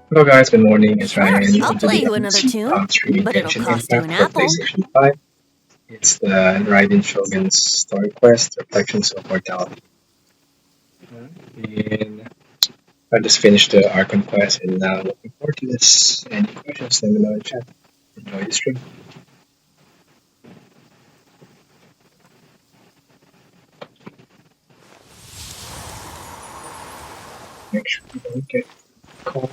Hello guys, good morning. It's Sure, Ryan. I'll play you another tune, Streaming but it'll Genshin cost you Impact an for apple. PlayStation 5. It's the Raiden Shogun's story quest, Reflections of Mortality. And I just finished the Archon quest and now looking forward to this. Any questions, let me know in chat. Enjoy the stream. Make sure you don't get cold.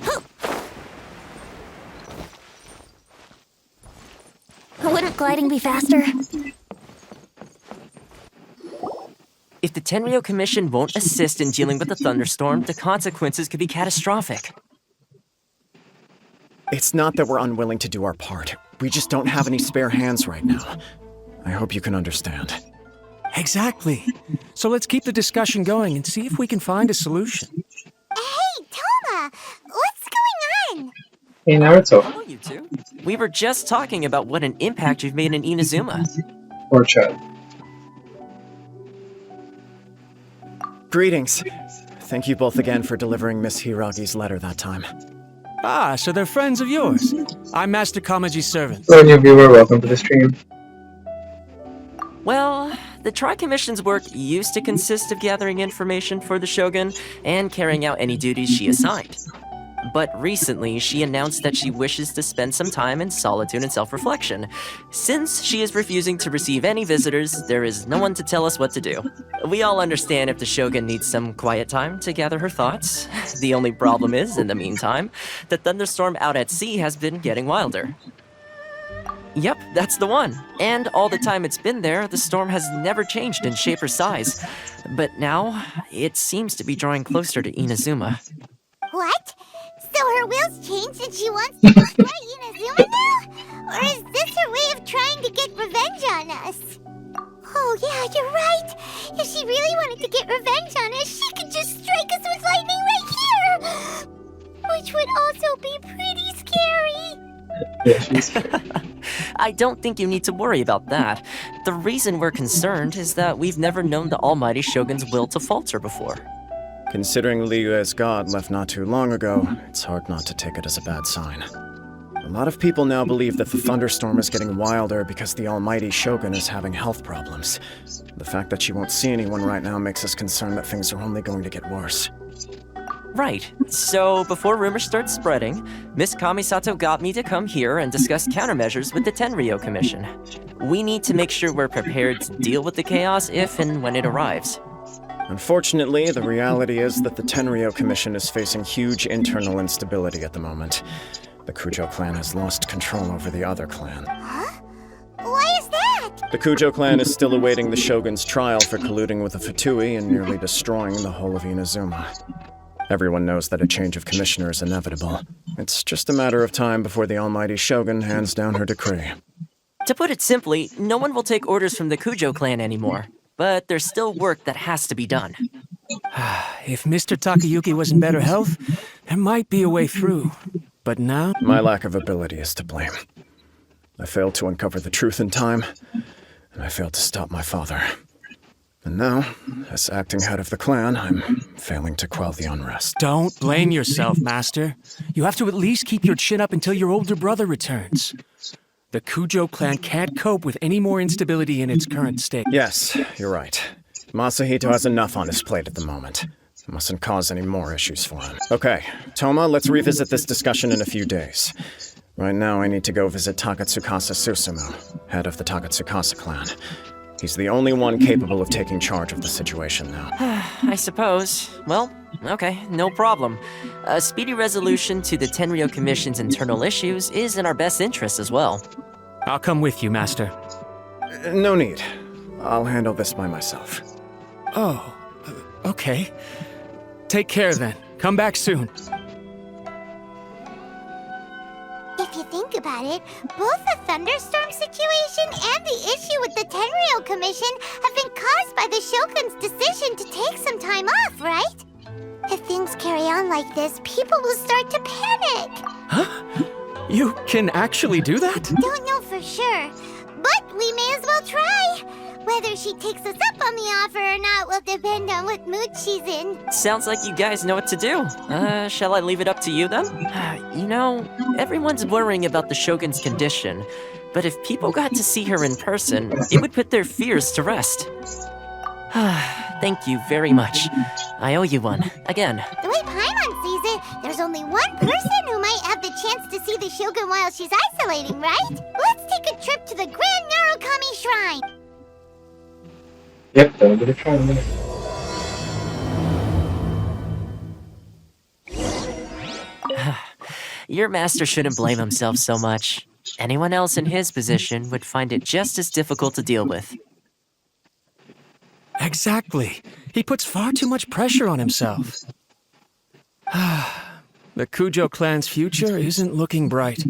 Wouldn't gliding be faster? If the Tenryo Commission won't assist in dealing with the thunderstorm, the consequences could be catastrophic. It's not that we're unwilling to do our part. We just don't have any spare hands right now. I hope you can understand. Exactly. So let's keep the discussion going and see if we can find a solution. Hey, Toma! What's going on? Hey Naruto, Hello, you two. We were just talking about what an impact you've made in Inazuma. or chat. Greetings. Thank you both again for delivering Miss Hiragi's letter that time. Ah, so they're friends of yours. I'm Master Kamaji's servant. Hello new viewer, welcome to the stream. Well, the Tri-Commission's work used to consist of gathering information for the Shogun and carrying out any duties she assigned. But recently, she announced that she wishes to spend some time in solitude and self-reflection. Since she is refusing to receive any visitors, there is no one to tell us what to do. We all understand if the Shogun needs some quiet time to gather her thoughts. The only problem is, in the meantime, the thunderstorm out at sea has been getting wilder. Yep, that's the one. And all the time it's been there, the storm has never changed in shape or size. But now, it seems to be drawing closer to Inazuma. What? So her will's changed and she wants to destroy Inazuma now? Or is this her way of trying to get revenge on us? Oh yeah, you're right. If she really wanted to get revenge on us, she could just strike us with lightning right here! Which would also be pretty scary. Yeah, she's I don't think you need to worry about that. The reason we're concerned is that we've never known the Almighty Shogun's will to falter before. Considering Liyue's god left not too long ago, it's hard not to take it as a bad sign. A lot of people now believe that the thunderstorm is getting wilder because the almighty Shogun is having health problems. The fact that she won't see anyone right now makes us concerned that things are only going to get worse. Right. So, before rumors start spreading, Miss Kamisato got me to come here and discuss countermeasures with the Tenryo Commission. We need to make sure we're prepared to deal with the chaos if and when it arrives. Unfortunately, the reality is that the Tenryo Commission is facing huge internal instability at the moment. The Kujo clan has lost control over the other clan. Huh? Why is that? The Kujo clan is still awaiting the Shogun's trial for colluding with the Fatui and nearly destroying the whole of Inazuma. Everyone knows that a change of commissioner is inevitable. It's just a matter of time before the almighty Shogun hands down her decree. To put it simply, no one will take orders from the Kujo clan anymore. But there's still work that has to be done. If Mr. Takayuki was in better health, there might be a way through. But now... My lack of ability is to blame. I failed to uncover the truth in time, and I failed to stop my father. And now, as acting head of the clan, I'm failing to quell the unrest. Don't blame yourself, Master. You have to at least keep your chin up until your older brother returns. The Kujo clan can't cope with any more instability in its current state. Yes, you're right. Masahito has enough on his plate at the moment. It mustn't cause any more issues for him. Okay, Toma, let's revisit this discussion in a few days. Right now, I need to go visit Takatsukasa Susumu, head of the Takatsukasa clan. He's the only one capable of taking charge of the situation now. I suppose. Well, okay, no problem. A speedy resolution to the Tenryo Commission's internal issues is in our best interest as well. I'll come with you, Master. No need. I'll handle this by myself. Oh, okay. Take care then. Come back soon. If you think about it, both the thunderstorm situation and the issue with the Tenryo Commission have been caused by the Shogun's decision to take some time off, right? If things carry on like this, people will start to panic. Huh? You can actually do that? Don't know for sure, but we may as well try. Whether she takes us up on the offer or not will depend on what mood she's in. Sounds like you guys know what to do. Shall I leave it up to you then? You know, everyone's worrying about the Shogun's condition, but if people got to see her in person, it would put their fears to rest. Thank you very much. I owe you one, again. The way Paimon sees it, there's only one person who might have the chance to see the Shogun while she's isolating, right? Let's take a trip to the Grand Narukami Shrine. Yep, that'll be the try in a minute. Your master shouldn't blame himself so much. Anyone else in his position would find it just as difficult to deal with. Exactly. He puts far too much pressure on himself. The Kujo clan's future isn't looking bright.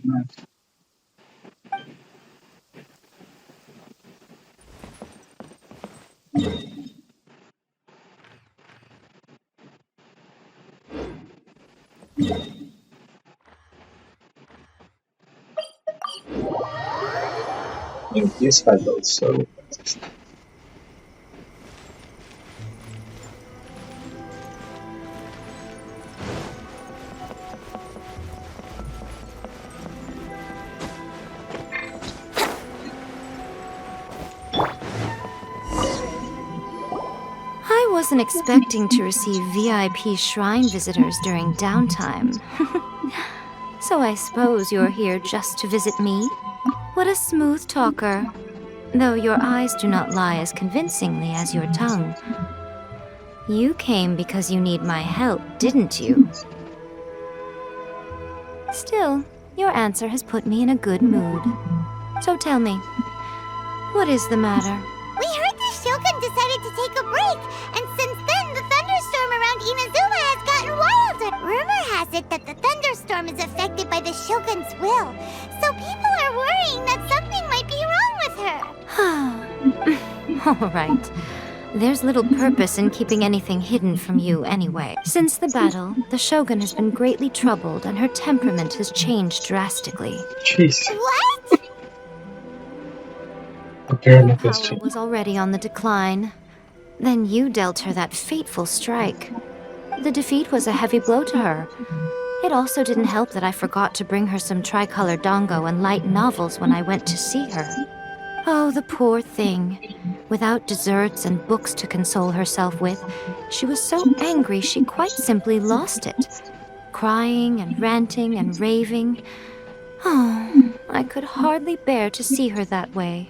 These five votes, so. I wasn't expecting to receive VIP shrine visitors during downtime. So I suppose you're here just to visit me? What a smooth talker. Though your eyes do not lie as convincingly as your tongue. You came because you need my help, didn't you? Still, your answer has put me in a good mood. So tell me, what is the matter? We heard the Shogun decided to take a break, and since then the thunderstorm around Inazuma has gotten wilder. Rumor has it that the thunderstorm is affected by the Shogun's will, so people are worrying that something might be wrong with her. All right. There's little purpose in keeping anything hidden from you anyway. Since the battle, the Shogun has been greatly troubled and her temperament has changed drastically. Jeez. What? Apparently Power this change. was already on the decline. Then you dealt her that fateful strike. The defeat was a heavy blow to her. It also didn't help that I forgot to bring her some tricolor dango and light novels when I went to see her. Oh, the poor thing. Without desserts and books to console herself with, she was so angry she quite simply lost it. Crying and ranting and raving. Oh, I could hardly bear to see her that way.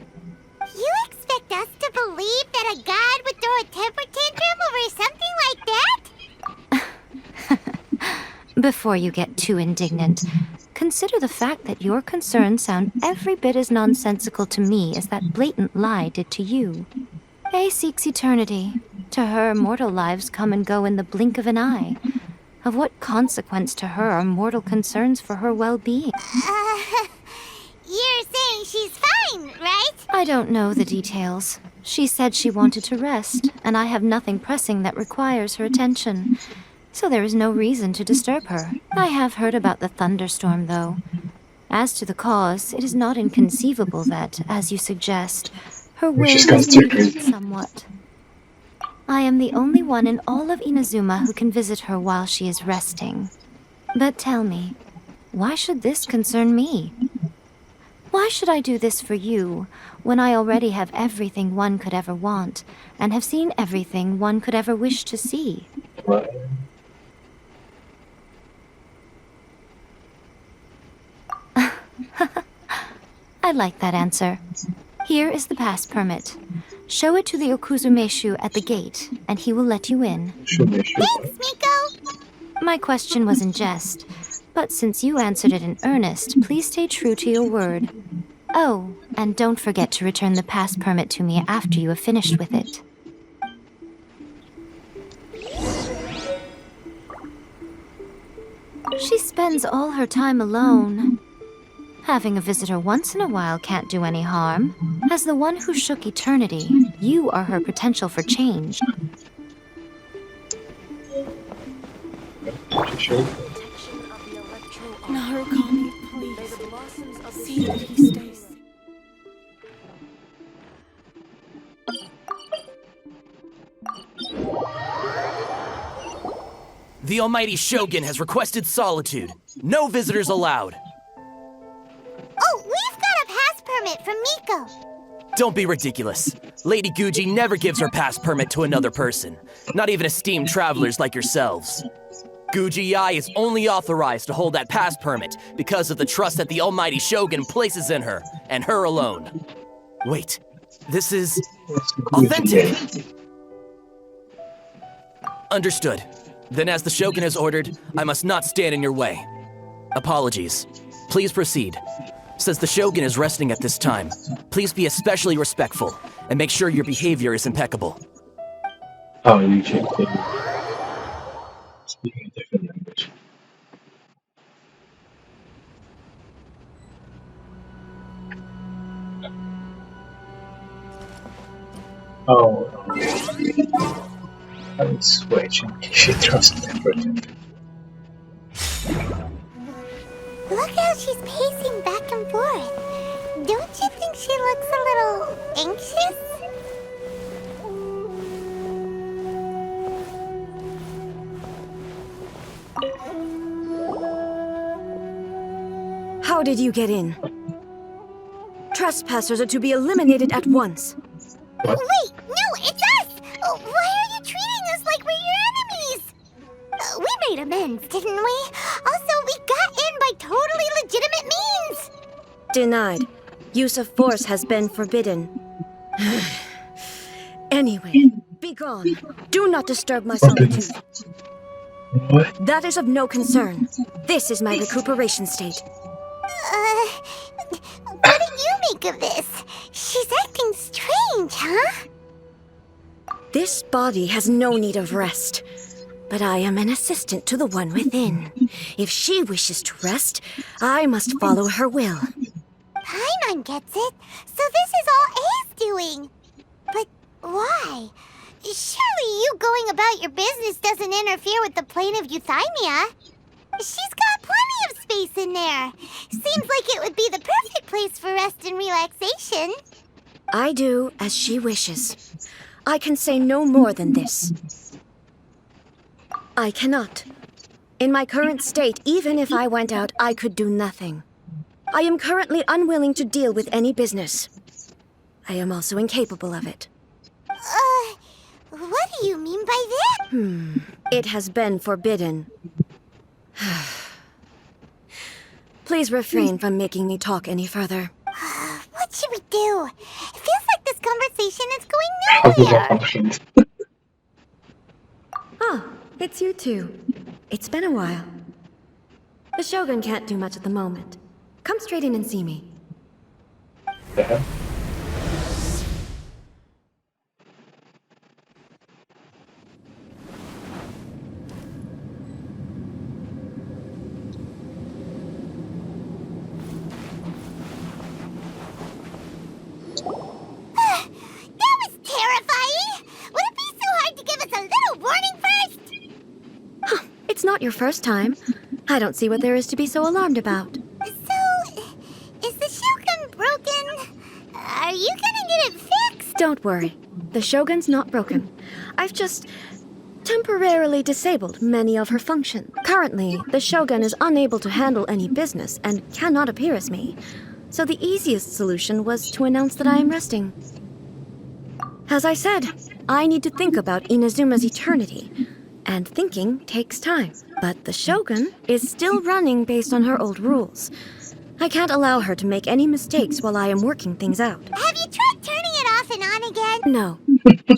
You expect us to believe that a god would throw a temper tantrum over something like that? Before you get too indignant, consider the fact that your concerns sound every bit as nonsensical to me as that blatant lie did to you. A seeks eternity. To her, mortal lives come and go in the blink of an eye. Of what consequence to her are mortal concerns for her well-being? You're saying she's fine, right? I don't know the details. She said she wanted to rest, and I have nothing pressing that requires her attention. So there is no reason to disturb her. I have heard about the thunderstorm, though. As to the cause, it is not inconceivable that, as you suggest, her will She's has considered. weakened somewhat. I am the only one in all of Inazuma who can visit her while she is resting. But tell me, why should this concern me? Why should I do this for you, when I already have everything one could ever want, and have seen everything one could ever wish to see? What? I like that answer. Here is the pass permit. Show it to the Okuzumeshu at the gate, and he will let you in. Should be sure. Thanks, Miko. My question was in jest, but since you answered it in earnest, please stay true to your word. Oh, and don't forget to return the pass permit to me after you have finished with it. She spends all her time alone. Having a visitor once in a while can't do any harm. As the one who shook eternity, you are her potential for change. Sure. Narukami, please. See that he stays. The almighty Shogun has requested solitude. No visitors allowed. Oh, we've got a pass permit from Miko. Don't be ridiculous. Lady Guji never gives her pass permit to another person, not even esteemed travelers like yourselves. Guji Ai is only authorized to hold that pass permit because of the trust that the almighty Shogun places in her, and her alone. Wait, this is authentic. Understood. Then as the Shogun has ordered, I must not stand in your way. Apologies. Please proceed. Since the Shogun is resting at this time, please be especially respectful and make sure your behavior is impeccable. Oh, you should be speaking a different language. Oh, I would switch and she trusts everything. Look how she's pacing back and forth. Don't you think she looks a little anxious? How did you get in? Trespassers are to be eliminated at once. What? Wait, no, it's us! Why are you treating us like we're your enemies? We made amends, didn't we? Also, we got in by totally legitimate means! Denied. Use of force has been forbidden. Anyway, be gone. Do not disturb my solitude. What? That is of no concern. This is my recuperation state. What do you make of this? She's acting strange, huh? This body has no need of rest. But I am an assistant to the one within. If she wishes to rest, I must follow her will. Paimon gets it. So this is all A's doing. But why? Surely you going about your business doesn't interfere with the plane of euthymia. She's got plenty of space in there. Seems like it would be the perfect place for rest and relaxation. I do as she wishes. I can say no more than this. I cannot. In my current state, even if I went out, I could do nothing. I am currently unwilling to deal with any business. I am also incapable of it. What do you mean by that? It has been forbidden. Please refrain from making me talk any further. What should we do? It feels like this conversation is going How do nowhere. that function? Ah, it's you two. It's been a while. The Shogun can't do much at the moment. Come straight in and see me. Yeah. That was terrifying! Would it be so hard to give us a little warning first? It's not your first time. I don't see what there is to be so alarmed about. So, is the Shogun broken? Are you gonna get it fixed? Don't worry. The Shogun's not broken. I've just temporarily disabled many of her functions. Currently, the Shogun is unable to handle any business and cannot appear as me. So the easiest solution was to announce that I am resting. As I said, I need to think about Inazuma's eternity. And thinking takes time. But the Shogun is still running based on her old rules. I can't allow her to make any mistakes while I am working things out. Have you tried turning it off and on again? No.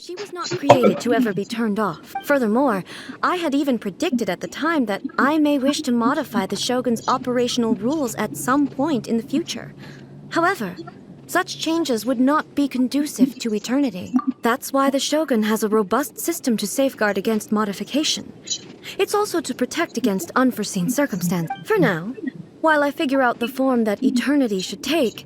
She was not created to ever be turned off. Furthermore, I had even predicted at the time that I may wish to modify the Shogun's operational rules at some point in the future. However, such changes would not be conducive to eternity. That's why the Shogun has a robust system to safeguard against modification. It's also to protect against unforeseen circumstances. For now, while I figure out the form that eternity should take,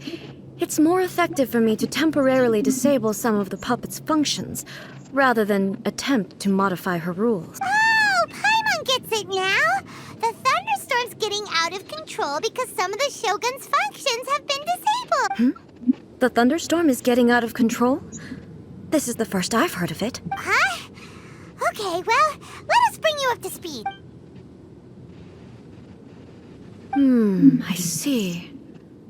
it's more effective for me to temporarily disable some of the puppet's functions, rather than attempt to modify her rules. Oh, Paimon gets it now! The thunderstorm's getting out of control because some of the Shogun's functions have been disabled. The thunderstorm is getting out of control? This is the first I've heard of it. Huh? Okay, well, let us bring you up to speed. I see.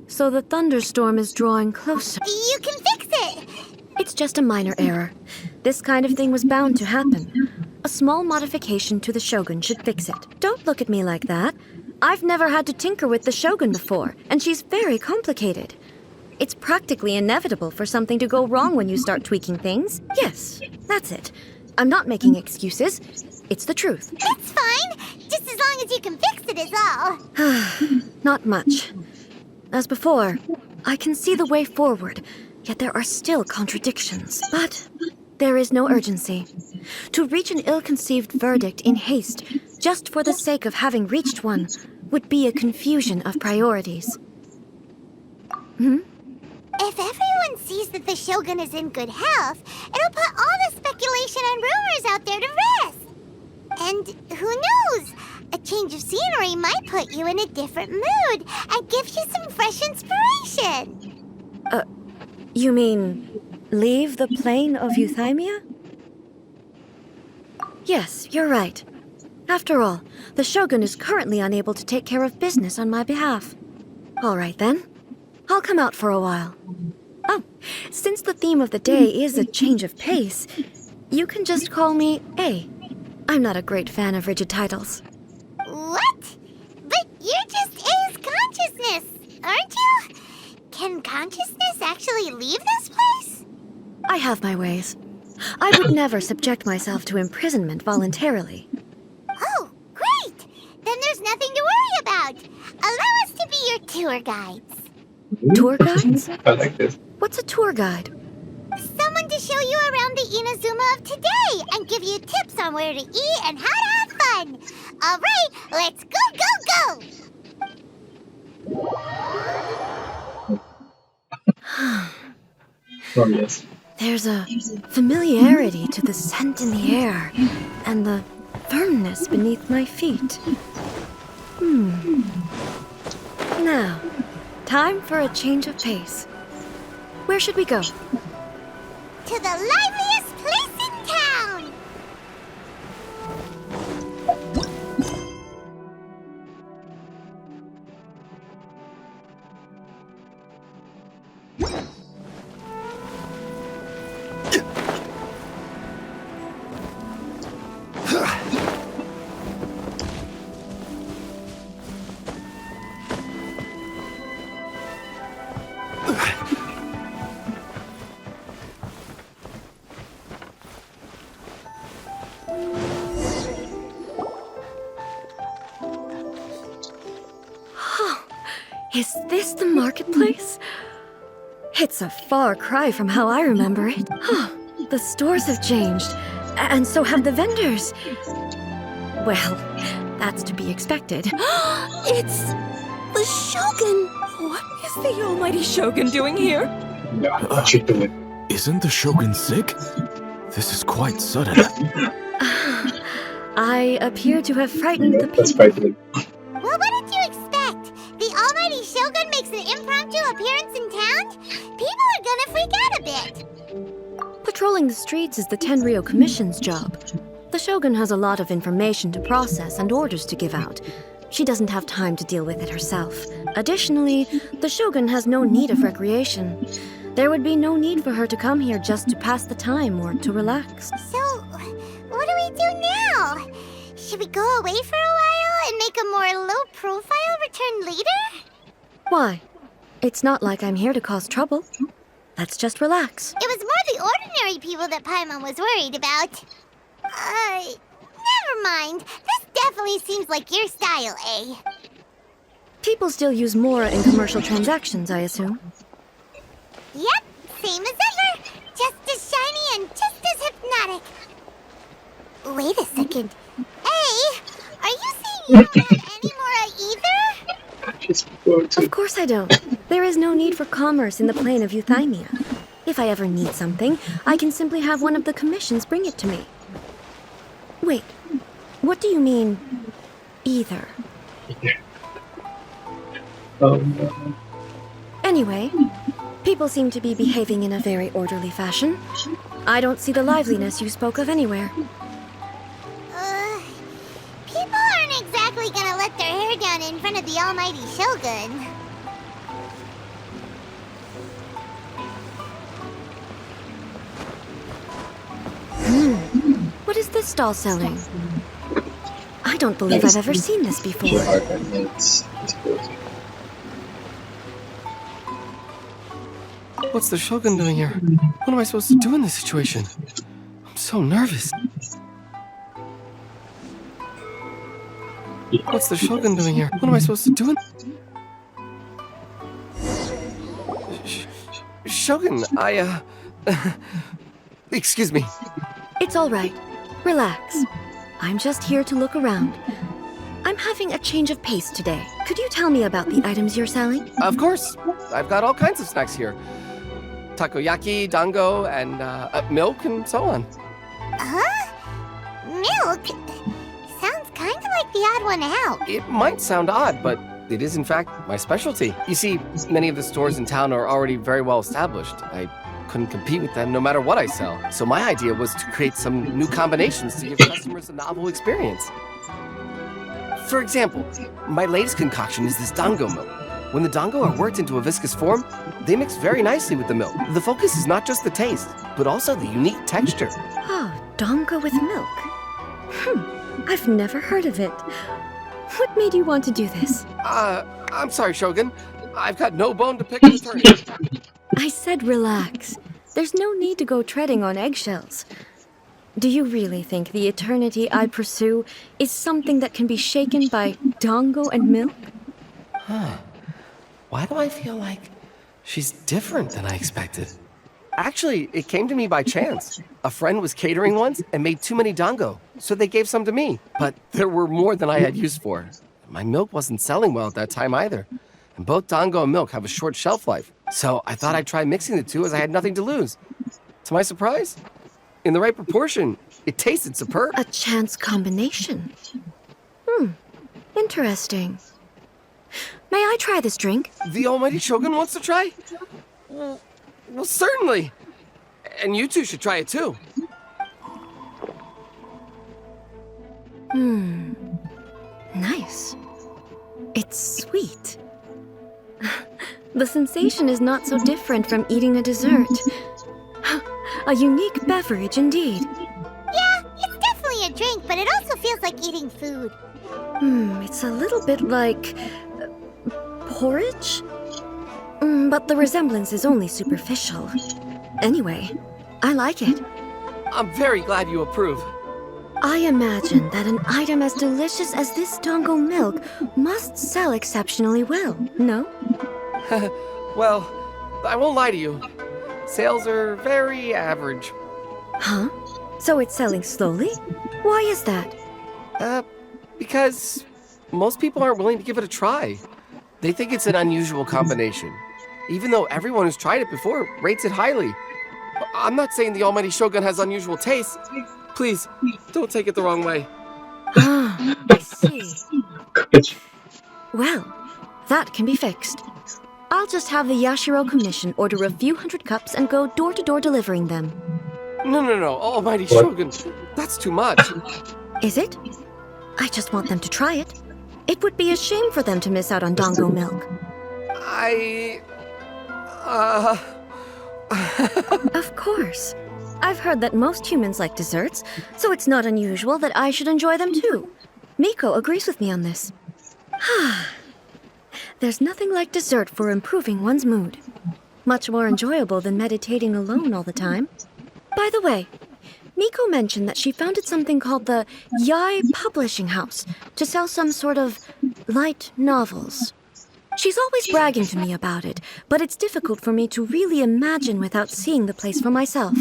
So the thunderstorm is drawing closer. You can fix it! It's just a minor error. This kind of thing was bound to happen. A small modification to the Shogun should fix it. Don't look at me like that. I've never had to tinker with the Shogun before, and she's very complicated. It's practically inevitable for something to go wrong when you start tweaking things. Yes, that's it. I'm not making excuses. It's the truth. It's fine! Just as long as you can fix it is all. Not much. As before, I can see the way forward, yet there are still contradictions. But there is no urgency. To reach an ill-conceived verdict in haste, just for the sake of having reached one, would be a confusion of priorities. If everyone sees that the Shogun is in good health, it'll put all the speculation and rumors out there to rest. And who knows? A change of scenery might put you in a different mood and give you some fresh inspiration. You mean leave the plane of Euthymia? Yes, you're right. After all, the Shogun is currently unable to take care of business on my behalf. All right then. I'll come out for a while. Oh, since the theme of the day is a change of pace, you can just call me A. I'm not a great fan of rigid titles. What? But you're just A's consciousness, aren't you? Can consciousness actually leave this place? I have my ways. I would never subject myself to imprisonment voluntarily. Oh, great! Then there's nothing to worry about. Allow us to be your tour guides. Tour guides? I like this. What's a tour guide? Someone to show you around the Inazuma of today and give you tips on where to eat and how to have fun. All right, let's go, go, go! Oh, yes. There's a familiarity to the scent in the air and the firmness beneath my feet. Now, time for a change of pace. Where should we go? To the liveliest place in town! Is this the marketplace? It's a far cry from how I remember it. The stores have changed, and so have the vendors. Well, that's to be expected. It's the Shogun! What is the almighty Shogun doing here? No, what you doing? Isn't the Shogun sick? This is quite sudden. I appear to have frightened the That's people. frightening. Well, what did you expect? The almighty Shogun makes an impromptu appearance in town? People are gonna freak out a bit. Patrolling the streets is the Tenryou Commission's job. The Shogun has a lot of information to process and orders to give out. She doesn't have time to deal with it herself. Additionally, the Shogun has no need of recreation. There would be no need for her to come here just to pass the time or to relax. So, what do we do now? Should we go away for a while and make a more low-profile return later? Why? It's not like I'm here to cause trouble. Let's just relax. It was more the ordinary people that Paimon was worried about. Never mind. This definitely seems like your style, eh? People still use Mora in commercial transactions, I assume. Yep, same as ever. Just as shiny and just as hypnotic. Wait a second. Hey, are you saying you don't have any Mora either? Just go to Of course I don't. There is no need for commerce in the plane of Euthymia. If I ever need something, I can simply have one of the commissions bring it to me. Wait, what do you mean, either? no. Anyway, people seem to be behaving in a very orderly fashion. I don't see the liveliness you spoke of anywhere. People aren't exactly gonna let their hair down in in front of the almighty Shogun. What is this stall selling? I don't believe I've ever seen this before. Your Archon is closing. What's the Shogun doing here? What am I supposed to do in this situation? I'm so nervous. What's the Shogun doing here? What am I supposed to do in... Shogun, excuse me. It's all right. Relax. I'm just here to look around. I'm having a change of pace today. Could you tell me about the items you're selling? Of course. I've got all kinds of snacks here. Takoyaki, dango, and milk, and so on. Huh? Milk? Sounds kind of like the odd one out. It might sound odd, but it is in fact my specialty. You see, many of the stores in town are already very well established. I couldn't compete with them no matter what I sell. So my idea was to create some new combinations to give customers a novel experience. For example, my latest concoction is this dango milk. When the dango are worked into a viscous form, they mix very nicely with the milk. The focus is not just the taste, but also the unique texture. Oh, dango with milk. I've never heard of it. What made you want to do this? I'm sorry, Shogun. I've got no bone to pick with attorney. I said relax. There's no need to go treading on eggshells. Do you really think the eternity I pursue is something that can be shaken by dango and milk? Why do I feel like she's different than I expected? Actually, it came to me by chance. A friend was catering once and made too many dango, so they gave some to me. But there were more than I had use for. My milk wasn't selling well at that time either. And both dango and milk have a short shelf life. So I thought I'd try mixing the two as I had nothing to lose. To my surprise, in the right proportion, it tasted superb. A chance combination. Interesting. May I try this drink? The almighty Shogun wants to try? Well, certainly. And you two should try it too. Nice. It's sweet. The sensation is not so different from eating a dessert. A unique beverage indeed. Yeah, it's definitely a drink, but it also feels like eating food. It's a little bit like... porridge? But the resemblance is only superficial. Anyway, I like it. I'm very glad you approve. I imagine that an item as delicious as this dango milk must sell exceptionally well, no? Well, I won't lie to you. Sales are very average. Huh? So it's selling slowly? Why is that? Because most people aren't willing to give it a try. They think it's an unusual combination. Even though everyone who's tried it before rates it highly. I'm not saying the almighty Shogun has unusual tastes. Please, don't take it the wrong way. I see. Well, that can be fixed. I'll just have the Yashiro Commission order a few hundred cups and go door-to-door delivering them. No, almighty Shogun. That's too much. Is it? I just want them to try it. It would be a shame for them to miss out on dango milk. Of course. I've heard that most humans like desserts, so it's not unusual that I should enjoy them too. Miko agrees with me on this. There's nothing like dessert for improving one's mood. Much more enjoyable than meditating alone all the time. By the way, Miko mentioned that she founded something called the Yai Publishing House to sell some sort of light novels. She's always bragging to me about it, but it's difficult for me to really imagine without seeing the place for myself.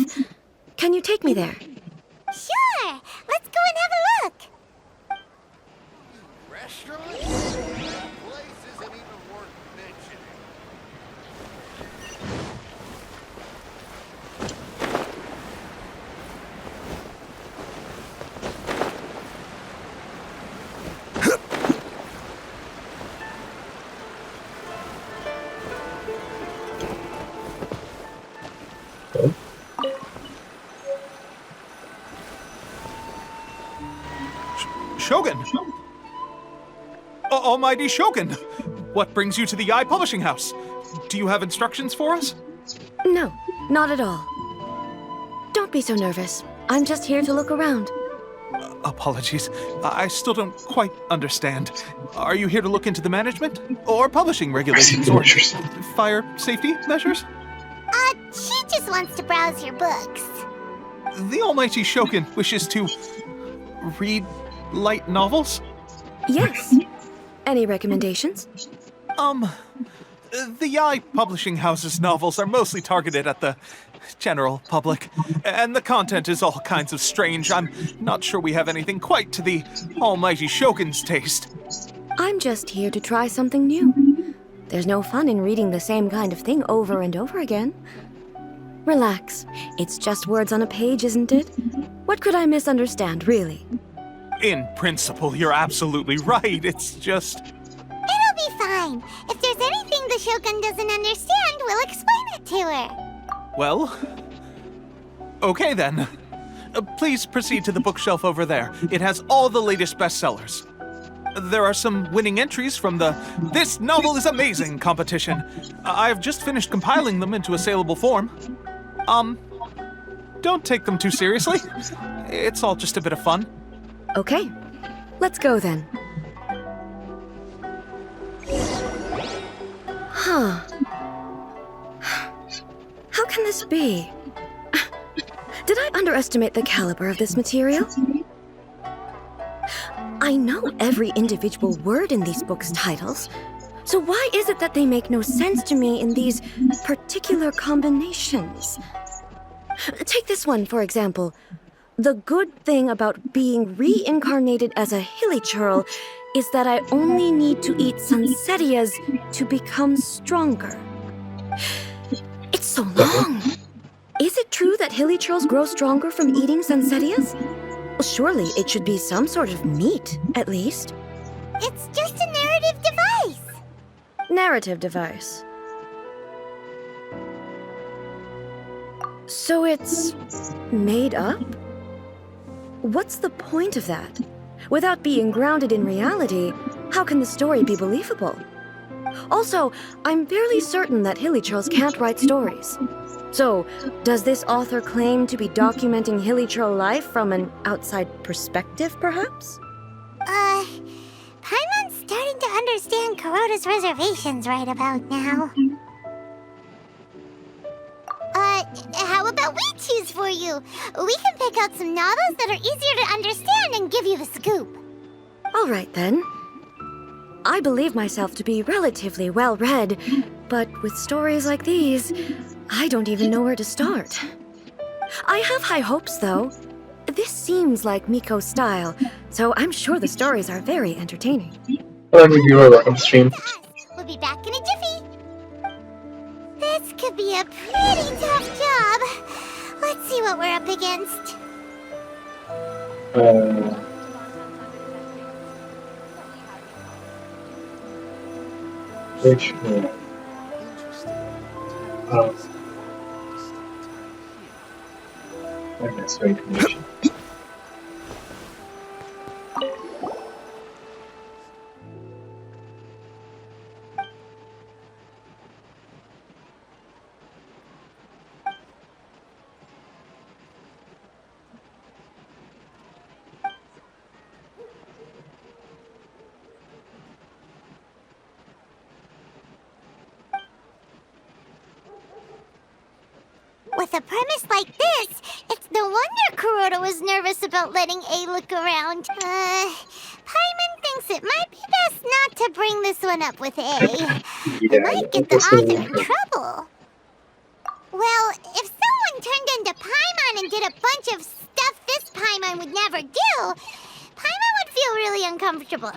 Can you take me there? Sure! Let's go and have a look! Almighty Shogun! What brings you to the Eye Publishing House? Do you have instructions for us? No, not at all. Don't be so nervous. I'm just here to look around. Apologies. I still don't quite understand. Are you here to look into the management? Or publishing regulations? Or fire safety measures? She just wants to browse your books. The Almighty Shogun wishes to read light novels? Yes. Any recommendations? The Eye Publishing House's novels are mostly targeted at the general public, and the content is all kinds of strange. I'm not sure we have anything quite to the Almighty Shogun's taste. I'm just here to try something new. There's no fun in reading the same kind of thing over and over again. Relax. It's just words on a page, isn't it? What could I misunderstand, really? In principle, you're absolutely right. It's just... It'll be fine. If there's anything the Shogun doesn't understand, we'll explain it to her. Well, okay then. Please proceed to the bookshelf over there. It has all the latest bestsellers. There are some winning entries from the This Novel is Amazing competition. I've just finished compiling them into a saleable form. Don't take them too seriously. It's all just a bit of fun. Okay, let's go then. Huh. How can this be? Did I underestimate the caliber of this material? I know every individual word in these books' titles, so why is it that they make no sense to me in these particular combinations? Take this one, for example. The good thing about being reincarnated as a hilly churl is that I only need to eat sunsettias to become stronger. It's so long. Is it true that hilly churls grow stronger from eating sunsettias? Well, surely it should be some sort of meat, at least. It's just a narrative device. Narrative device. So it's made up? What's the point of that? Without being grounded in reality, how can the story be believable? Also, I'm fairly certain that hilly churls can't write stories. So, does this author claim to be documenting hilly churl life from an outside perspective, perhaps? Paimon's starting to understand Kuroda's reservations right about now. How about we choose for you? We can pick out some novels that are easier to understand and give you the scoop. All right, then. I believe myself to be relatively well-read, but with stories like these, I don't even know where to start. I have high hopes, though. This seems like Miko's style, so I'm sure the stories are very entertaining. Hello, reviewer, welcome to stream. We'll be back in a jiffy. This could be a pretty tough job. Let's see what we're up against. Which one? Okay, so information. With a premise like this, it's no wonder Kuroda was nervous about letting A look around. Paimon thinks it might be best not to bring this one up with A. It might get the author in trouble. Well, if someone turned into Paimon and did a bunch of stuff this Paimon would never do, Paimon would feel really uncomfortable.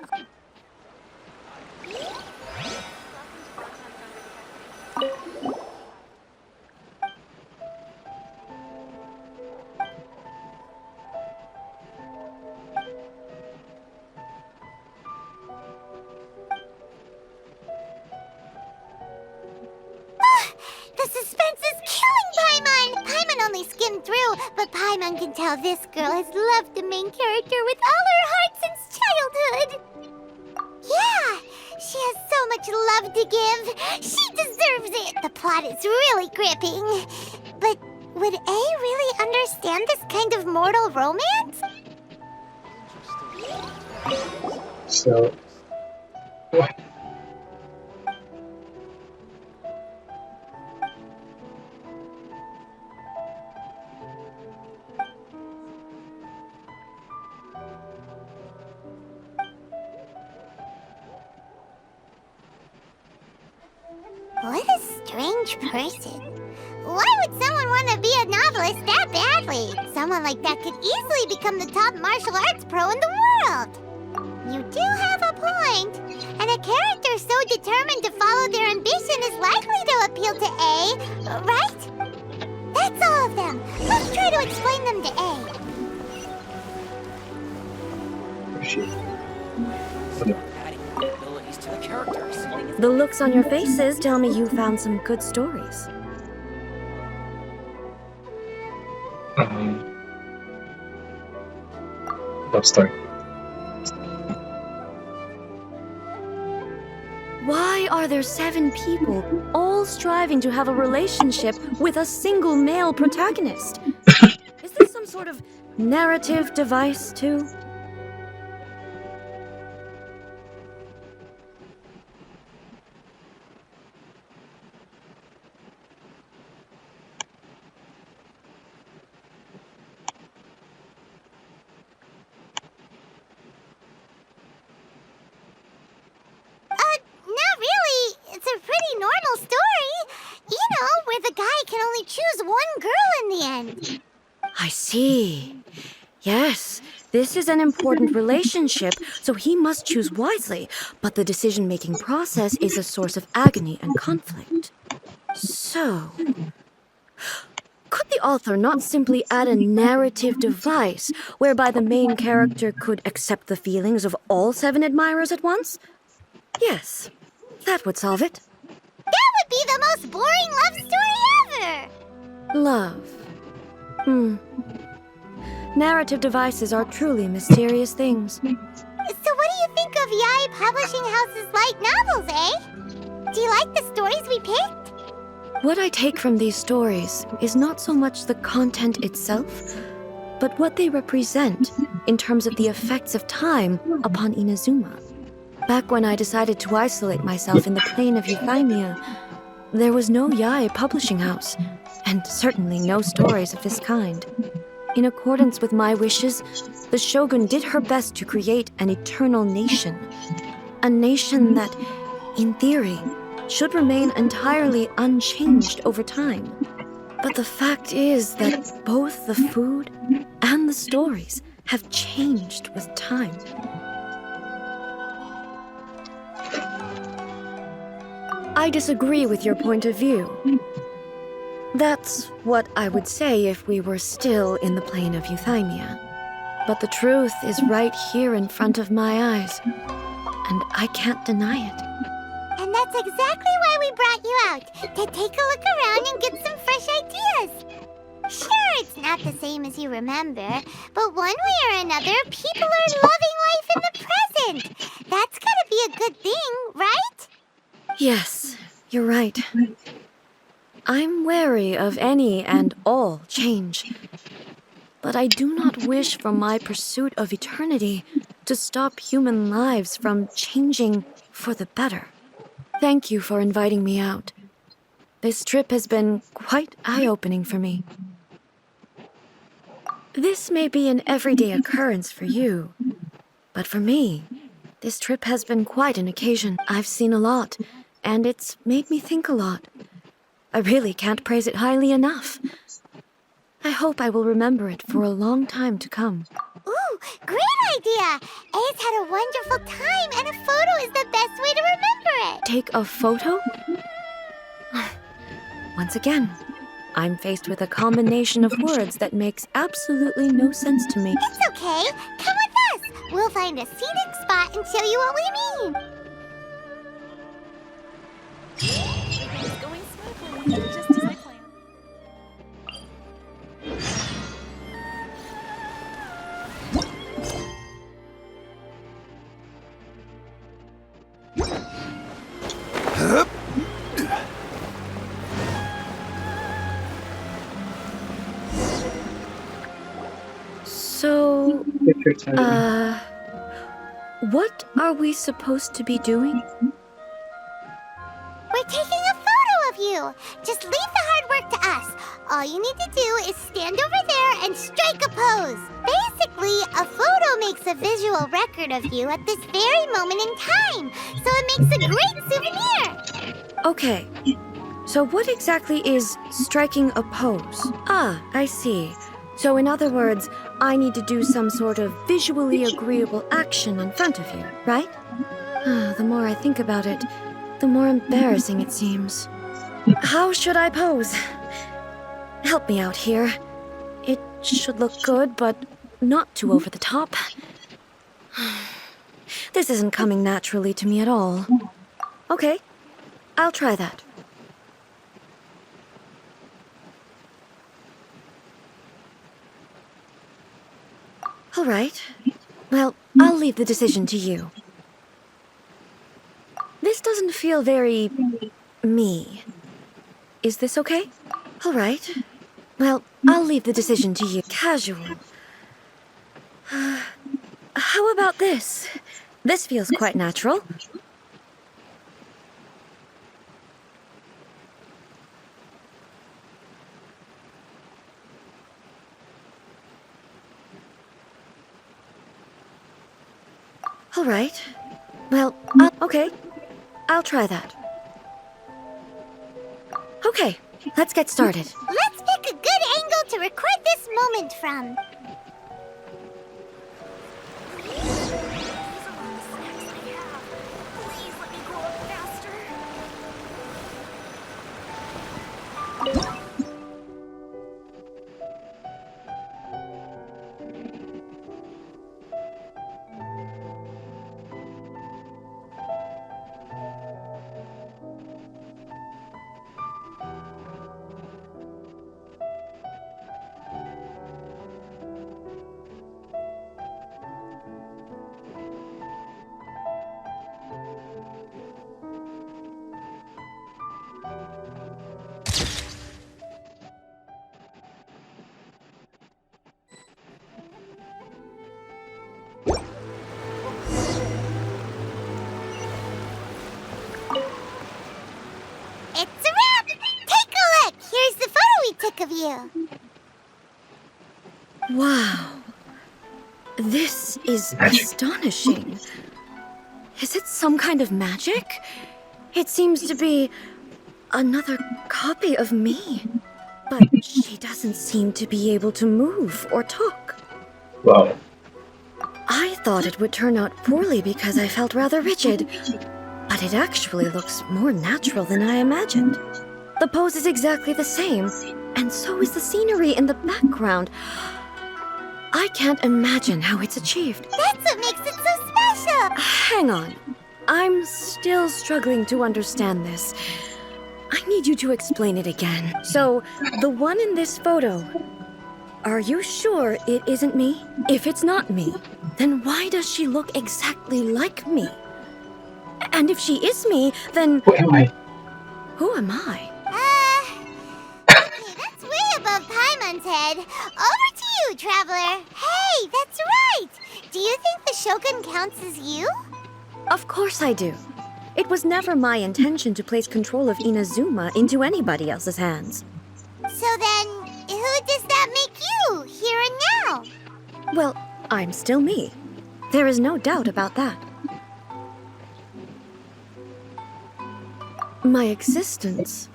The suspense is killing Paimon! Paimon only skimmed through, but Paimon can tell this girl has loved the main character with all her heart since childhood. Yeah, much love to give. She deserves it. The plot is really gripping. But would A really understand this kind of mortal romance? So, what? What a strange person. Why would someone want to be a novelist that badly? Someone like that could easily become the top martial arts pro in the world. You do have a point. And a character so determined to follow their ambition is likely to appeal to A, right? That's all of them. Let's try to explain them to A. Adding abilities to the characters. The looks on your faces tell me you found some good stories. Love story. Why are there 7 people all striving to have a relationship with a single male protagonist? Is this some sort of narrative device, too? Not really. It's a pretty normal story. You know, where the guy can only choose one girl in the end. I see. Yes, this is an important relationship, so he must choose wisely, but the decision-making process is a source of agony and conflict. So, could the author not simply add a narrative device whereby the main character could accept the feelings of all 7 admirers at once? Yes, that would solve it. That would be the most boring love story ever! Love. Narrative devices are truly mysterious things. So what do you think of Yae Publishing House's light novels, eh? Do you like the stories we picked? What I take from these stories is not so much the content itself, but what they represent in terms of the effects of time upon Inazuma. Back when I decided to isolate myself in the plane of Euthymia, there was no Yae Publishing House, and certainly no stories of this kind. In accordance with my wishes, the Shogun did her best to create an eternal nation. A nation that, in theory, should remain entirely unchanged over time. But the fact is that both the food and the stories have changed with time. I disagree with your point of view. That's what I would say if we were still in the plane of Euthymia. But the truth is right here in front of my eyes, and I can't deny it. And that's exactly why we brought you out, to take a look around and get some fresh ideas. Sure, it's not the same as you remember, but one way or another, people are loving life in the present. That's gotta be a good thing, right? Yes, you're right. I'm wary of any and all change. But I do not wish for my pursuit of eternity to stop human lives from changing for the better. Thank you for inviting me out. This trip has been quite eye-opening for me. This may be an everyday occurrence for you, but for me, this trip has been quite an occasion. I've seen a lot, and it's made me think a lot. I really can't praise it highly enough. I hope I will remember it for a long time to come. Ooh, great idea! A's had a wonderful time, and a photo is the best way to remember it. Take a photo? Once again, I'm faced with a combination of words that makes absolutely no sense to me. It's okay. Come with us. We'll find a scenic spot and show you what we mean. It's going smoothly, just as I planned. So, Picture time. what are we supposed to be doing? We're taking a photo of you. Just leave the hard work to us. All you need to do is stand over there and strike a pose. Basically, a photo makes a visual record of you at this very moment in time, so it makes a great souvenir. Okay, so what exactly is striking a pose? Ah, I see. So in other words, I need to do some sort of visually agreeable action in front of you, right? The more I think about it, the more embarrassing it seems. How should I pose? Help me out here. It should look good, but not too over the top. This isn't coming naturally to me at all. Okay, I'll try that. All right. Well, I'll leave the decision to you. This doesn't feel very... me. Is this okay? All right. Well, I'll leave the decision to you. Casual. How about this? This feels quite natural. All right. Well, okay. I'll try that. Okay, let's get started. Let's pick a good angle to record this moment from. Please let me grow up faster. It's a wrap! Take a look! Here's the photo we took of you. Wow. This is astonishing. Is it some kind of magic? It seems to be another copy of me. But she doesn't seem to be able to move or talk. Wow. I thought it would turn out poorly because I felt rather rigid. But it actually looks more natural than I imagined. The pose is exactly the same, and so is the scenery in the background. I can't imagine how it's achieved. That's what makes it so special! Hang on. I'm still struggling to understand this. I need you to explain it again. So, the one in this photo, are you sure it isn't me? If it's not me, then why does she look exactly like me? And if she is me, then... Who am I? Who am I? That's way above Paimon's head. Over to you, Traveler. Hey, that's right! Do you think the Shogun counts as you? Of course I do. It was never my intention to place control of Inazuma into anybody else's hands. So then, who does that make you, here and now? Well, I'm still me. There is no doubt about that. My existence?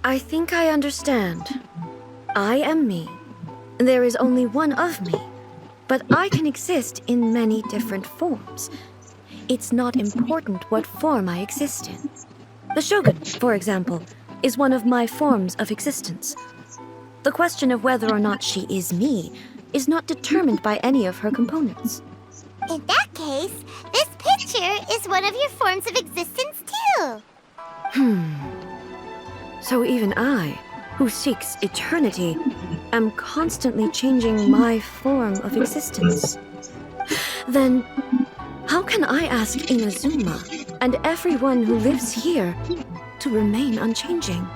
I think I understand. I am me. There is only one of me. But I can exist in many different forms. It's not important what form I exist in. The Shogun, for example, is one of my forms of existence. The question of whether or not she is me is not determined by any of her components. In that case, this picture is one of your forms of existence too. So even I, who seeks eternity, am constantly changing my form of existence. Then, How can I ask Inazuma and everyone who lives here to remain unchanging?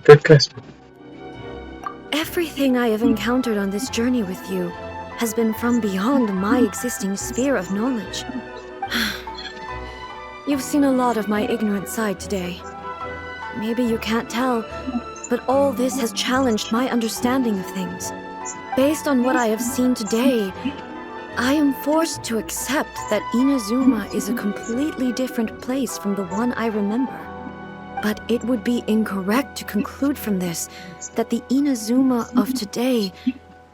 Good question. Everything I have encountered on this journey with you has been from beyond my existing sphere of knowledge. You've seen a lot of my ignorant side today. Maybe you can't tell, but all this has challenged my understanding of things. Based on what I have seen today, I am forced to accept that Inazuma is a completely different place from the one I remember. But it would be incorrect to conclude from this that the Inazuma of today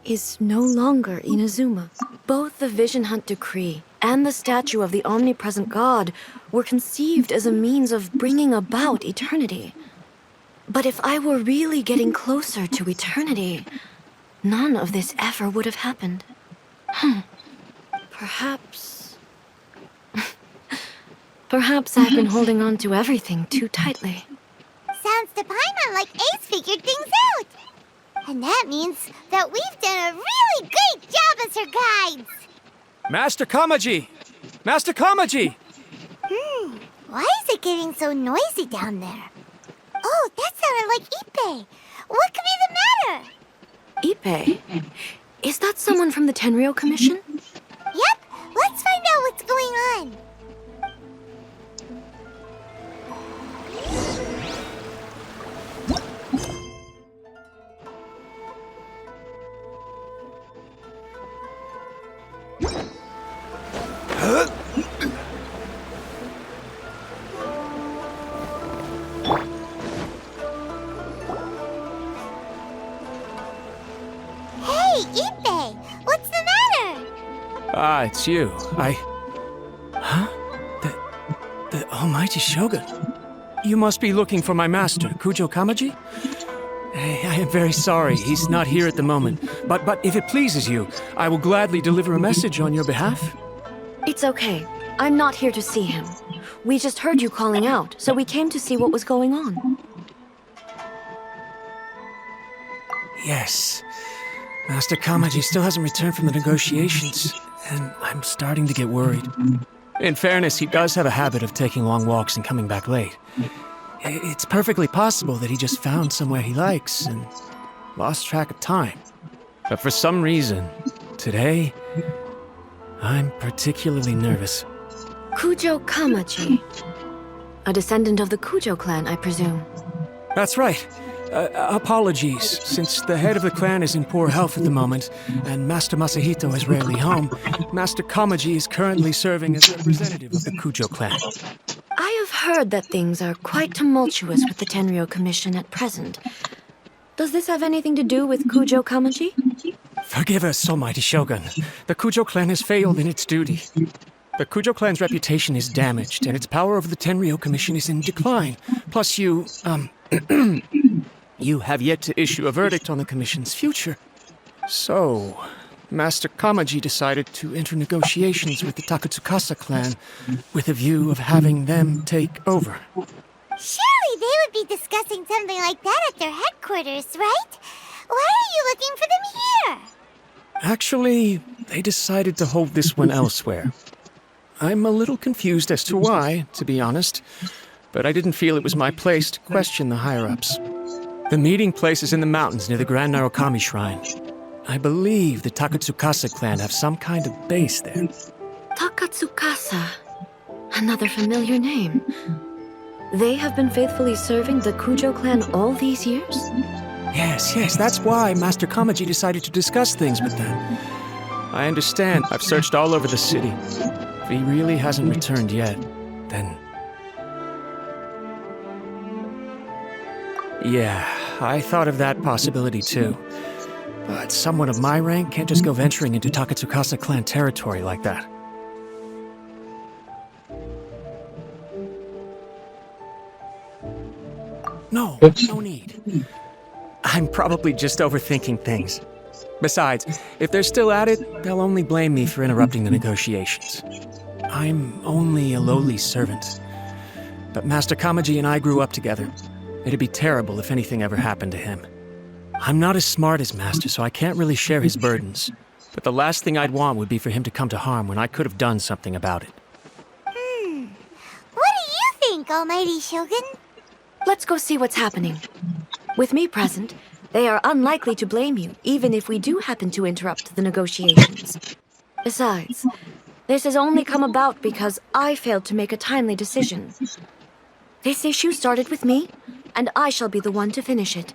is no longer Inazuma. Both the Vision Hunt Decree and the statue of the omnipresent God were conceived as a means of bringing about eternity. But if I were really getting closer to eternity, none of this ever would have happened. Perhaps I've been holding on to everything too tightly. Sounds to Paimon like Ace figured things out. And that means that we've done a really great job as her guides. Master Kamaji! Master Kamaji! Why is it getting so noisy down there? Oh, that sounded like Ippei. What could be the matter? Ippei? Is that someone from the Tenryou Commission? Yep, let's find out what's going on. Hey, Ippei! What's the matter? Ah, it's you. Huh? The almighty Shogun. You must be looking for my master, Kujo Kamaji? I am very sorry, he's not here at the moment. But if it pleases you, I will gladly deliver a message on your behalf. It's okay. I'm not here to see him. We just heard you calling out, so we came to see what was going on. Yes. Master Kamaji still hasn't returned from the negotiations, and I'm starting to get worried. In fairness, he does have a habit of taking long walks and coming back late. It's perfectly possible that he just found somewhere he likes and lost track of time. But for some reason, today, I'm particularly nervous. Kujo Kamaji. A descendant of the Kujo clan, I presume. That's right. Apologies, since the head of the clan is in poor health at the moment, and Master Masahito is rarely home, Master Kamaji is currently serving as representative of the Kujo clan. I have heard that things are quite tumultuous with the Tenryou Commission at present. Does this have anything to do with Kujo Kamaji? Forgive us, almighty Shogun. The Kujo clan has failed in its duty. The Kujo clan's reputation is damaged, and its power over the Tenryou Commission is in decline. Plus you have yet to issue a verdict on the Commission's future. So, Master Kamaji decided to enter negotiations with the Takatsukasa clan with a view of having them take over. Surely they would be discussing something like that at their headquarters, right? Why are you looking for them here? Actually, they decided to hold this one elsewhere. I'm a little confused as to why, to be honest, but I didn't feel it was my place to question the higher-ups. The meeting place is in the mountains near the Grand Narukami Shrine. I believe the Takatsukasa clan have some kind of base there. Takatsukasa. Another familiar name. They have been faithfully serving the Kujo clan all these years? Yes, that's why Master Kamaji decided to discuss things with them. I understand. I've searched all over the city. If he really hasn't returned yet, then... Yeah, I thought of that possibility too. But someone of my rank can't just go venturing into Takatsukasa clan territory like that. No need. I'm probably just overthinking things. Besides, if they're still at it, they'll only blame me for interrupting the negotiations. I'm only a lowly servant. But Master Kamaji and I grew up together. It'd be terrible if anything ever happened to him. I'm not as smart as Master, so I can't really share his burdens. But the last thing I'd want would be for him to come to harm when I could have done something about it. What do you think, Almighty Shogun? Let's go see what's happening. With me present, they are unlikely to blame you, even if we do happen to interrupt the negotiations. Besides, this has only come about because I failed to make a timely decision. This issue started with me, and I shall be the one to finish it.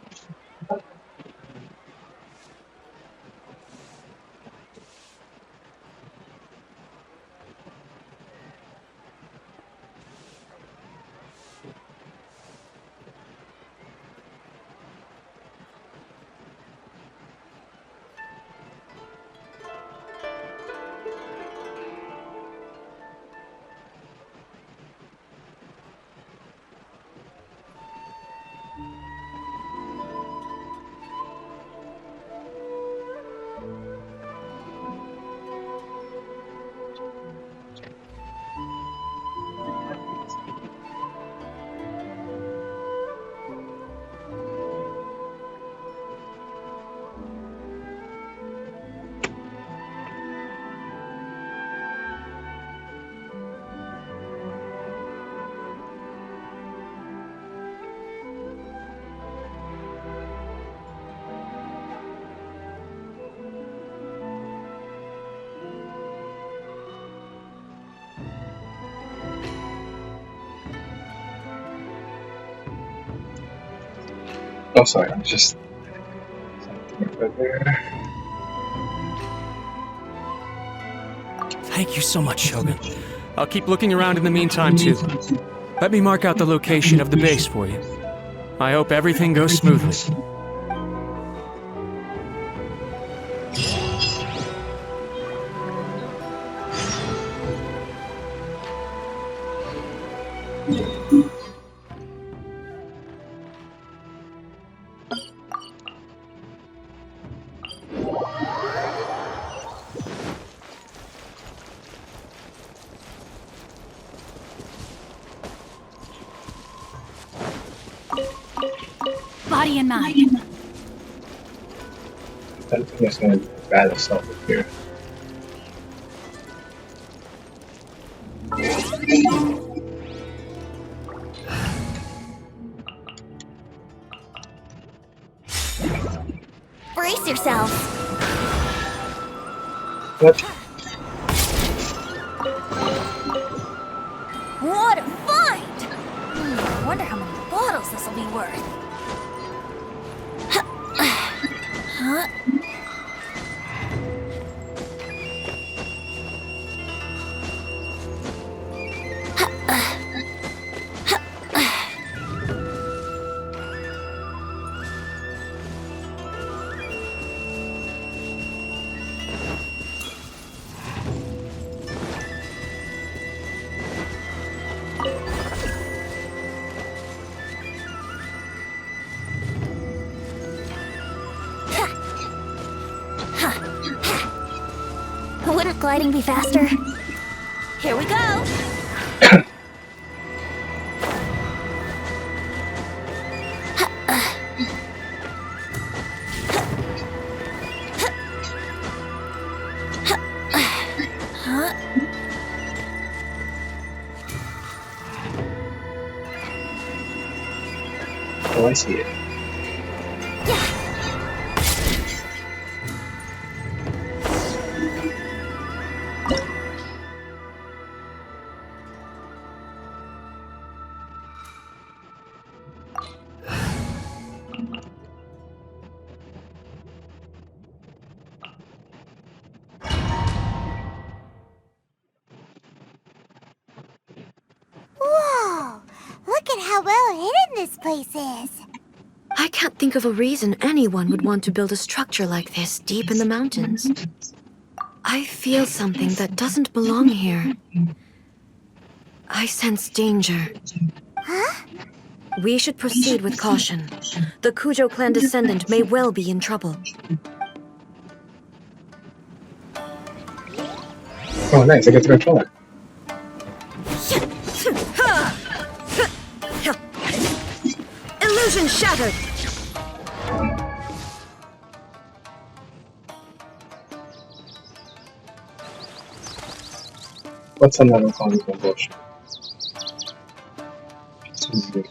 Oh, sorry, I'm just something over there. Thank you so much, Shogun. I'll keep looking around in the meantime, too. Let me mark out the location of the base for you. I hope everything goes smoothly. Body and mind. I don't think there's gonna be a bad assault up here. Brace yourself. What? What a find! I wonder how many bottles this will be worth. Huh? Wouldn't gliding be faster? Here we go! Oh, I see it. Whoa! Look at how well hidden this place is. I can't think of a reason anyone would want to build a structure like this deep in the mountains. I feel something that doesn't belong here. I sense danger. Huh? We should proceed with caution. The Kujo clan descendant may well be in trouble. Oh, nice, I get to control it. Illusion shattered! What's another comic bullshit? Seems good.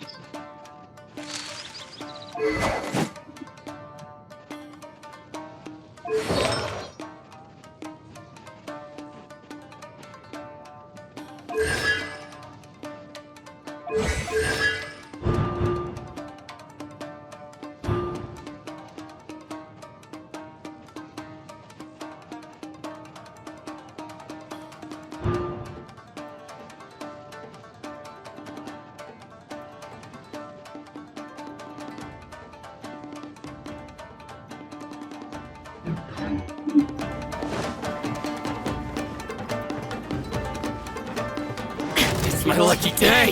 It's my lucky day!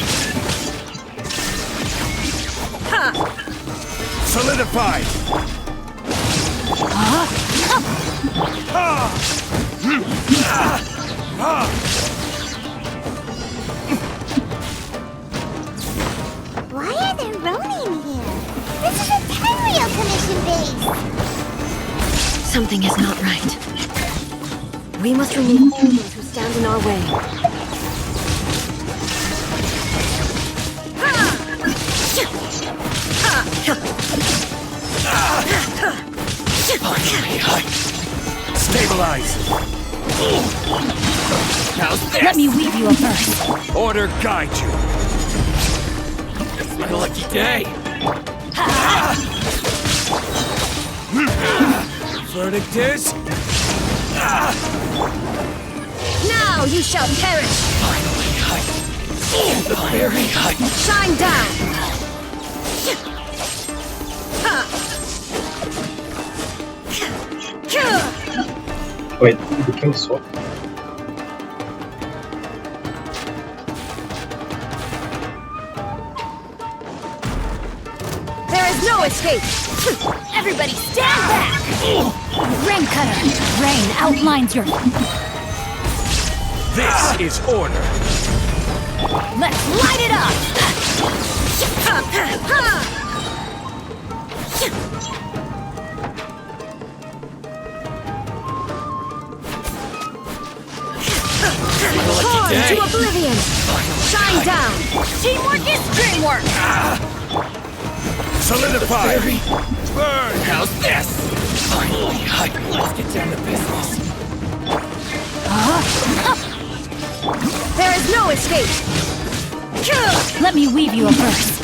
Solidified! Why are there Ronin here? This is a Tenryou Commission base! Something is not right. We must remove all those who stand in our way. Stabilize! How's this? Let me weave you a verse. Order guide you! It's my lucky day! Verdict is... Now you shall perish! The very Shine down! Wait, he became sword? There is no escape! Everybody stand back! Rain cutter! Rain outlines your... This is order! Let's light it up! Torn to oblivion! Shine down! Teamwork is dreamwork! Solidify! Burn! How's this? Finally, let's get down to business. There is no escape! Let me weave you a verse.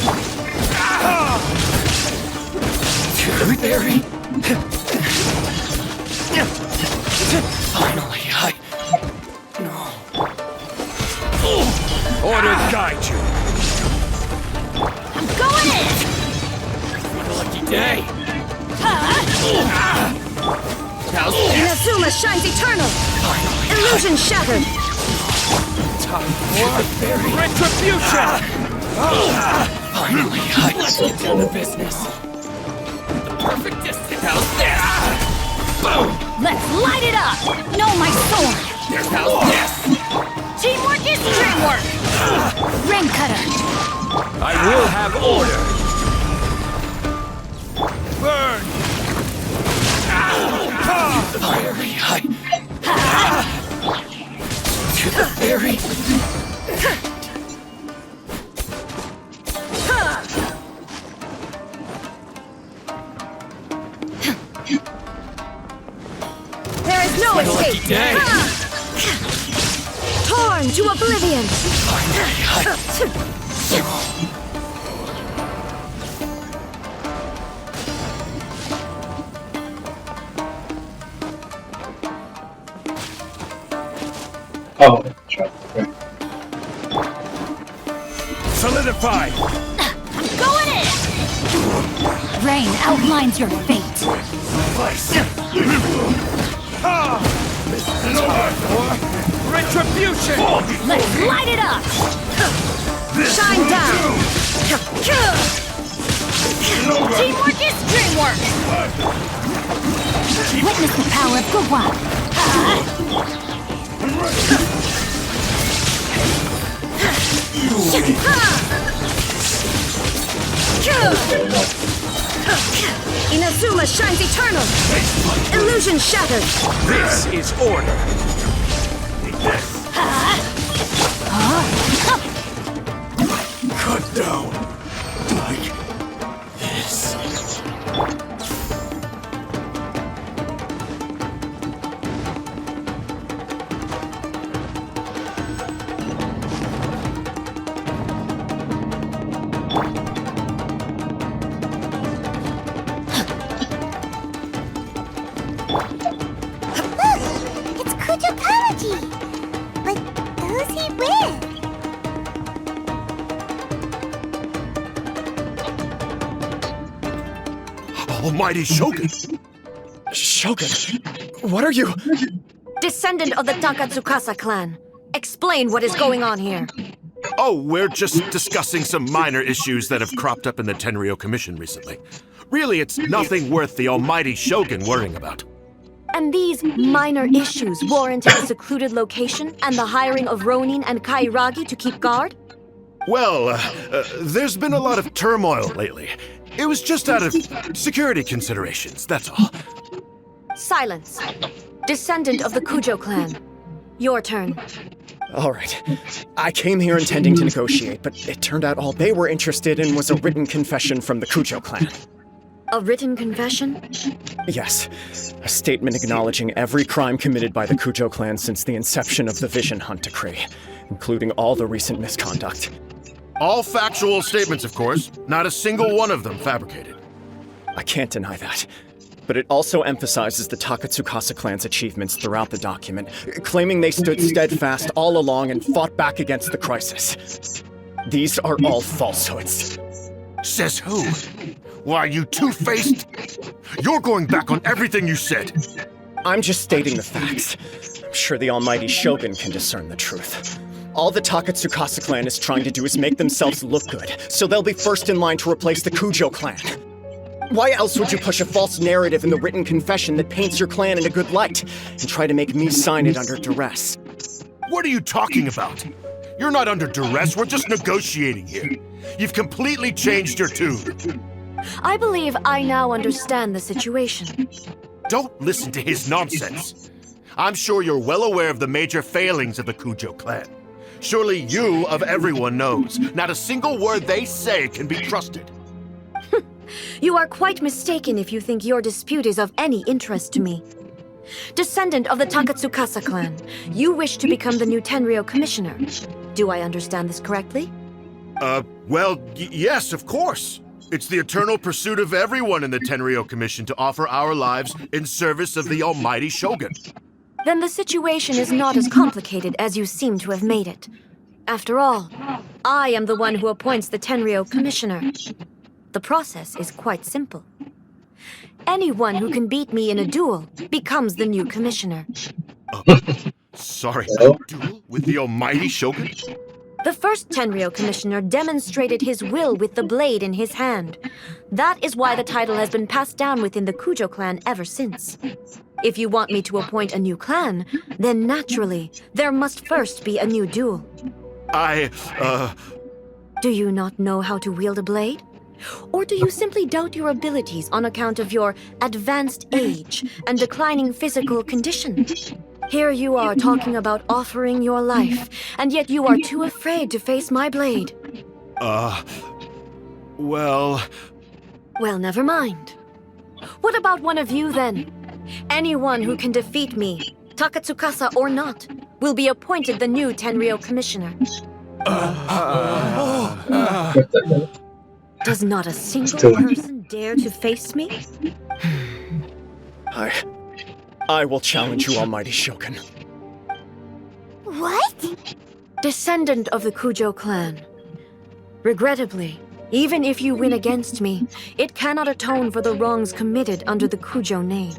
To the very... Finally, No. Order guide you! I'm going in! My lucky day! How's this? Inazuma shines eternal! Finally, Illusion shattered! time for Retribution! Finally, let's get down to business. The perfect distance. How's this? Boom! Let's light it up! Know my sword! There's how's this? Teamwork is dreamwork! Rain cutter! I will have order! Burn! Fiery to the very... There is no escape! Day. Torn to oblivion! Oh, sure. Okay. Solidify! I'm going in! Rain outlines your fate. Retribution! Let's light it up! Shine down! Teamwork is dreamwork! Witness the power of Gugwa! Inazuma shines eternal! Illusion shattered! This is order! down like this. It's Kujo Kamaji! But who's he with? Almighty Shogun! Shogun, what are you? Descendant of the Takatsukasa clan. Explain what is going on here. Oh, we're just discussing some minor issues that have cropped up in the Tenryou Commission recently. Really, it's nothing worth the almighty Shogun worrying about. And these minor issues warranted a secluded location and the hiring of Ronin and Kairagi to keep guard? Well, there's been a lot of turmoil lately. It was just out of security considerations, that's all. Silence. Descendant of the Kujo clan. Your turn. All right. I came here intending to negotiate, but it turned out all they were interested in was a written confession from the Kujo clan. A written confession? Yes. A statement acknowledging every crime committed by the Kujo clan since the inception of the Vision Hunt Decree, including all the recent misconduct. All factual statements, of course. Not a single one of them fabricated. I can't deny that. But it also emphasizes the Takatsukasa clan's achievements throughout the document, claiming they stood steadfast all along and fought back against the crisis. These are all falsehoods. Says who? Why, you two-faced? You're going back on everything you said. I'm just stating the facts. I'm sure the almighty Shogun can discern the truth. All the Takatsukasa clan is trying to do is make themselves look good, so they'll be first in line to replace the Kujo clan. Why else would you push a false narrative in the written confession that paints your clan in a good light, and try to make me sign it under duress? What are you talking about? You're not under duress, we're just negotiating here. You've completely changed your tune. I believe I now understand the situation. Don't listen to his nonsense. I'm sure you're well aware of the major failings of the Kujo clan. Surely you, of everyone, knows. Not a single word they say can be trusted. You are quite mistaken if you think your dispute is of any interest to me. Descendant of the Takatsukasa clan, you wish to become the new Tenryou commissioner. Do I understand this correctly? Well, yes, of course. It's the eternal pursuit of everyone in the Tenryou Commission to offer our lives in service of the almighty Shogun. Then the situation is not as complicated as you seem to have made it. After all, I am the one who appoints the Tenryou commissioner. The process is quite simple. Anyone who can beat me in a duel becomes the new commissioner. Sorry, a duel with the almighty Shogun? The first Tenryou commissioner demonstrated his will with the blade in his hand. That is why the title has been passed down within the Kujo clan ever since. If you want me to appoint a new clan, then naturally, there must first be a new duel. Do you not know how to wield a blade? Or do you simply doubt your abilities on account of your advanced age and declining physical condition? Here you are talking about offering your life, and yet you are too afraid to face my blade. Well, never mind. What about one of you, then? Anyone who can defeat me, Takatsukasa or not, will be appointed the new Tenryou commissioner. Does not a single person dare to face me? I will challenge you, almighty Shogun. What? Descendant of the Kujo clan. Regrettably, even if you win against me, it cannot atone for the wrongs committed under the Kujo name.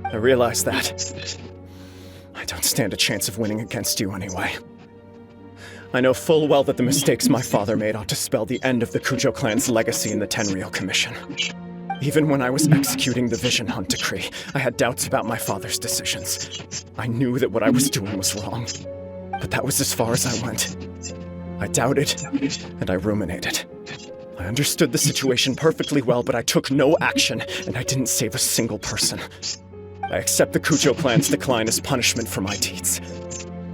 I realize that. I don't stand a chance of winning against you anyway. I know full well that the mistakes my father made ought to spell the end of the Kujo clan's legacy in the Tenryou Commission. Even when I was executing the Vision Hunt Decree, I had doubts about my father's decisions. I knew that what I was doing was wrong, but that was as far as I went. I doubted, and I ruminated. I understood the situation perfectly well, but I took no action, and I didn't save a single person. I accept the Kujo clan's decline as punishment for my deeds.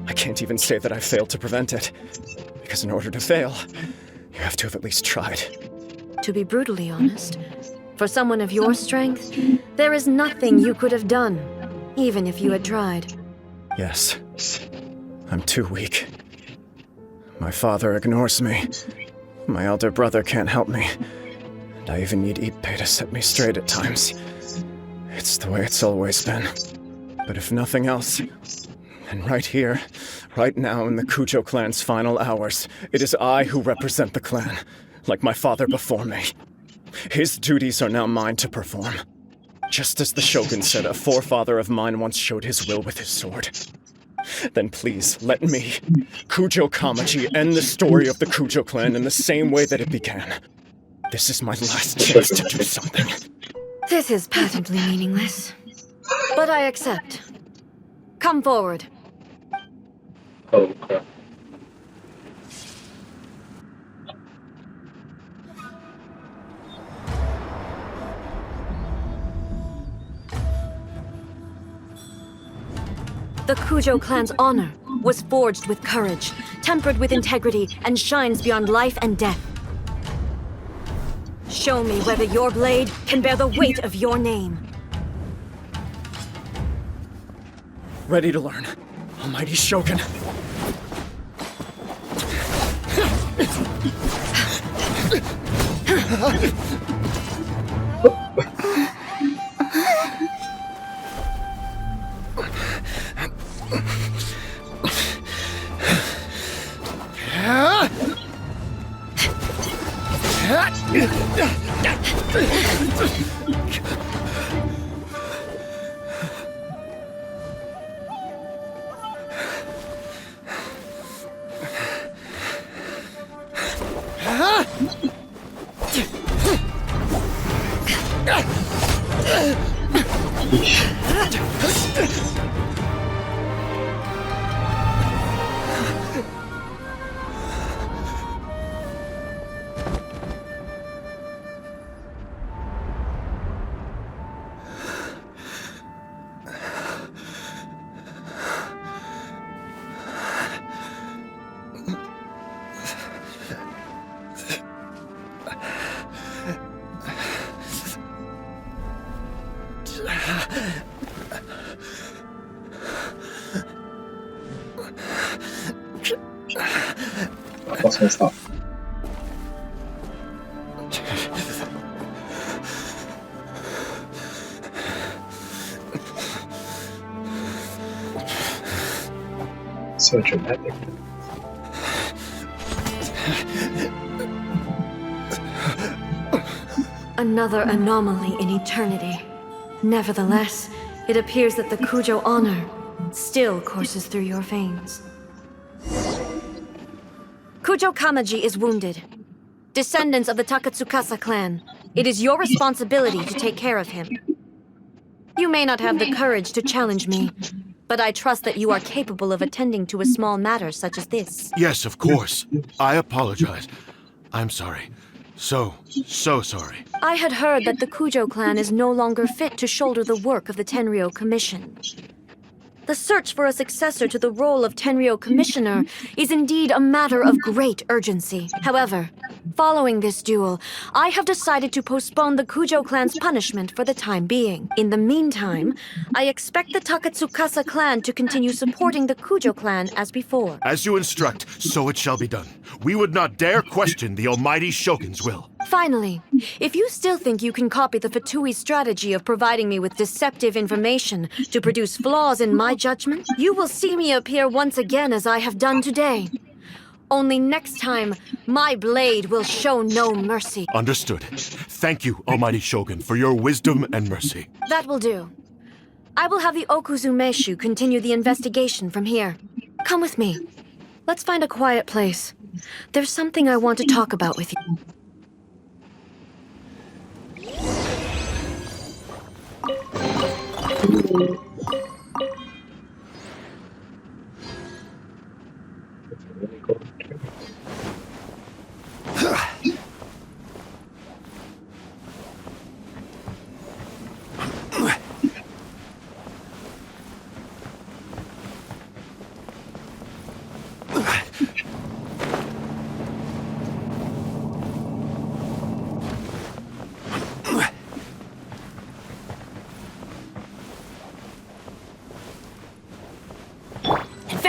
I can't even say that I failed to prevent it, because in order to fail, you have to have at least tried. To be brutally honest, for someone of your strength, there is nothing you could have done, even if you had tried. Yes. I'm too weak. My father ignores me. My elder brother can't help me. And I even need Ippei to set me straight at times. It's the way it's always been. But if nothing else, then right here, right now in the Kujo clan's final hours, it is I who represent the clan, like my father before me. His duties are now mine to perform. Just as the Shogun said a forefather of mine once showed his will with his sword. Then please, let me, Kujo Kamaji, end the story of the Kujo clan in the same way that it began. This is my last chance to do something. This is patently meaningless. But I accept. Come forward. Oh, crap. The Kujo clan's honor was forged with courage, tempered with integrity, and shines beyond life and death. Show me whether your blade can bear the weight of your name. Ready to learn. Almighty Shogun. I lost my stuff. So dramatic. Another anomaly in eternity. Nevertheless, it appears that the Kujo honor still courses through your veins. Kujo Kamaji is wounded. Descendants of the Takatsukasa clan, it is your responsibility to take care of him. You may not have the courage to challenge me, but I trust that you are capable of attending to a small matter such as this. Yes, of course. I apologize. I'm sorry. So sorry. I had heard that the Kujo clan is no longer fit to shoulder the work of the Tenryou Commission. The search for a successor to the role of Tenryou Commissioner is indeed a matter of great urgency. However, following this duel, I have decided to postpone the Kujo clan's punishment for the time being. In the meantime, I expect the Takatsukasa clan to continue supporting the Kujo clan as before. As you instruct, so it shall be done. We would not dare question the almighty Shogun's will. Finally, if you still think you can copy the Fatui strategy of providing me with deceptive information to produce flaws in my judgment, you will see me appear once again as I have done today. Only next time, my blade will show no mercy. Understood. Thank you, almighty Shogun, for your wisdom and mercy. That will do. I will have the Okuzumeshu continue the investigation from here. Come with me. Let's find a quiet place. There's something I want to talk about with you.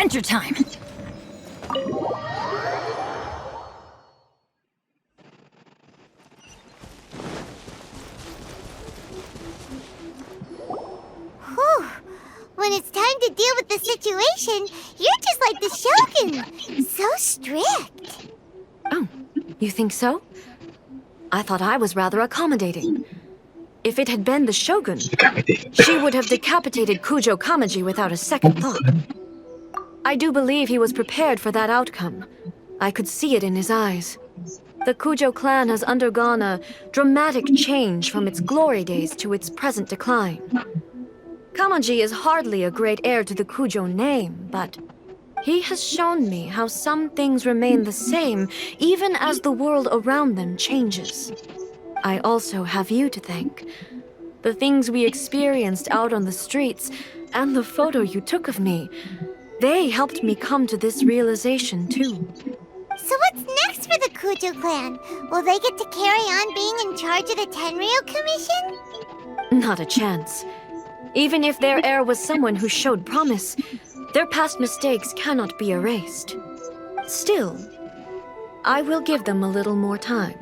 adventure time! Whew. When it's time to deal with the situation, you're just like the Shogun. So strict. Oh, you think so? I thought I was rather accommodating. If it had been the Shogun, she would have decapitated Kujo Kamaji without a second thought. I do believe he was prepared for that outcome. I could see it in his eyes. The Kujo clan has undergone a dramatic change from its glory days to its present decline. Kamaji is hardly a great heir to the Kujo name, but he has shown me how some things remain the same even as the world around them changes. I also have you to thank. The things we experienced out on the streets and the photo you took of me, they helped me come to this realization too. So what's next for the Kujo clan? Will they get to carry on being in charge of the Tenryo Commission? Not a chance. Even if their heir was someone who showed promise, their past mistakes cannot be erased. Still, I will give them a little more time.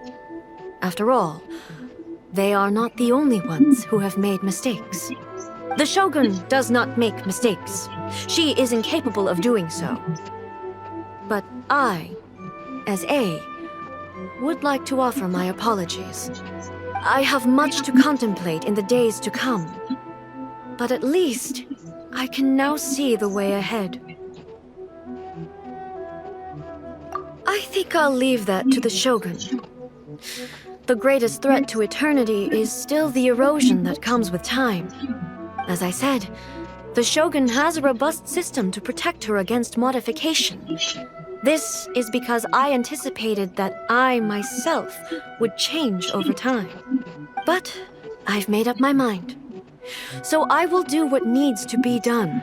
After all, they are not the only ones who have made mistakes. The Shogun does not make mistakes. She is incapable of doing so. But I, as A, would like to offer my apologies. I have much to contemplate in the days to come. But at least, I can now see the way ahead. I think I'll leave that to the Shogun. The greatest threat to eternity is still the erosion that comes with time. As I said, the Shogun has a robust system to protect her against modification. This is because I anticipated that I myself would change over time. But I've made up my mind. So I will do what needs to be done,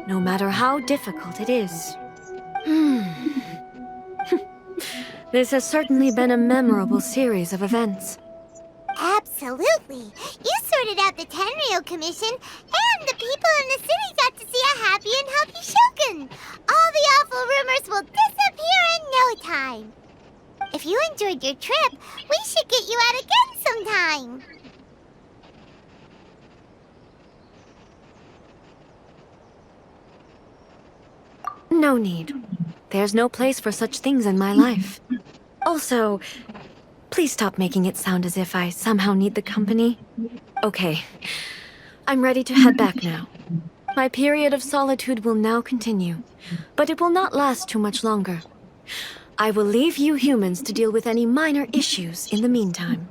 no matter how difficult it is. This has certainly been a memorable series of events. Absolutely. You sorted out the Tenryo Commission, and the people in the city got to see a happy and healthy Shogun. All the awful rumors will disappear in no time. If you enjoyed your trip, we should get you out again sometime. No need. There's no place for such things in my life. Also, please stop making it sound as if I somehow need the company. Okay, I'm ready to head back now. My period of solitude will now continue, but it will not last too much longer. I will leave you humans to deal with any minor issues in the meantime.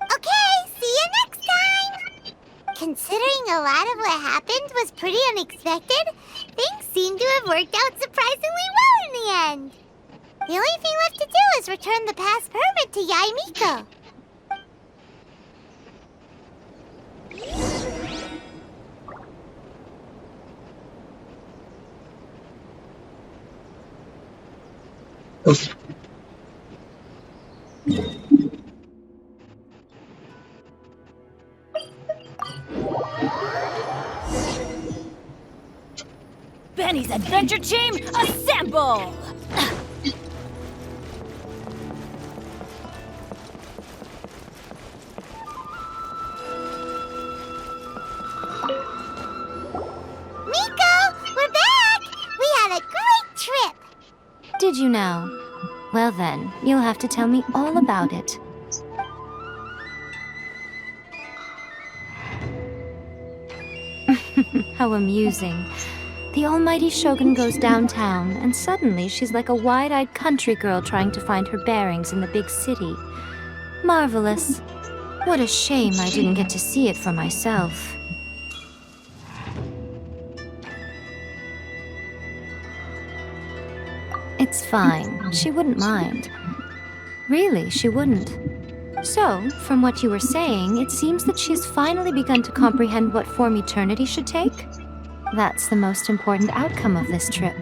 Okay, see you next time! Considering a lot of what happened was pretty unexpected, things seem to have worked out surprisingly well in the end. The only thing left to do is return the pass permit to Yae Miko. Benny's adventure team, assemble! Did you now? Well then, you'll have to tell me all about it. How amusing. The almighty Shogun goes downtown, and suddenly she's like a wide-eyed country girl trying to find her bearings in the big city. Marvelous. What a shame I didn't get to see it for myself. It's fine. She wouldn't mind. Really, she wouldn't. So, from what you were saying, it seems that she's finally begun to comprehend what form eternity should take? That's the most important outcome of this trip.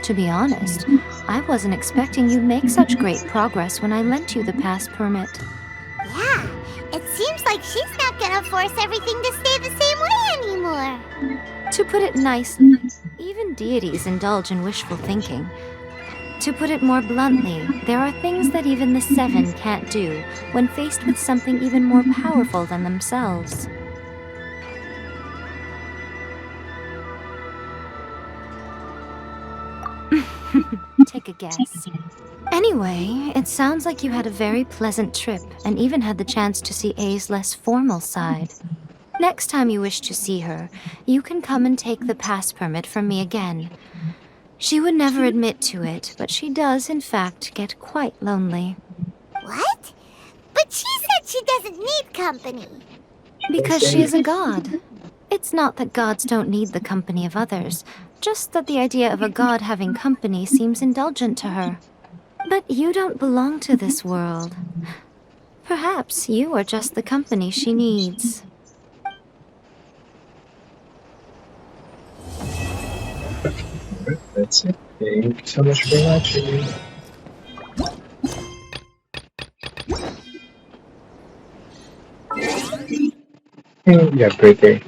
To be honest, I wasn't expecting you'd make such great progress when I lent you the pass permit. Yeah, it seems like she's not gonna force everything to stay the same way anymore. To put it nicely, even deities indulge in wishful thinking. To put it more bluntly, there are things that even the Seven can't do when faced with something even more powerful than themselves. Take a guess. Anyway, it sounds like you had a very pleasant trip and even had the chance to see A's less formal side. Next time you wish to see her, you can come and take the pass permit from me again. She would never admit to it, but she does, in fact, get quite lonely. What? But she said she doesn't need company. Because she is a god. It's not that gods don't need the company of others, just that the idea of a god having company seems indulgent to her. But you don't belong to this world. Perhaps you are just the company she needs. That's it. Thank you so much for watching. Yeah, great day.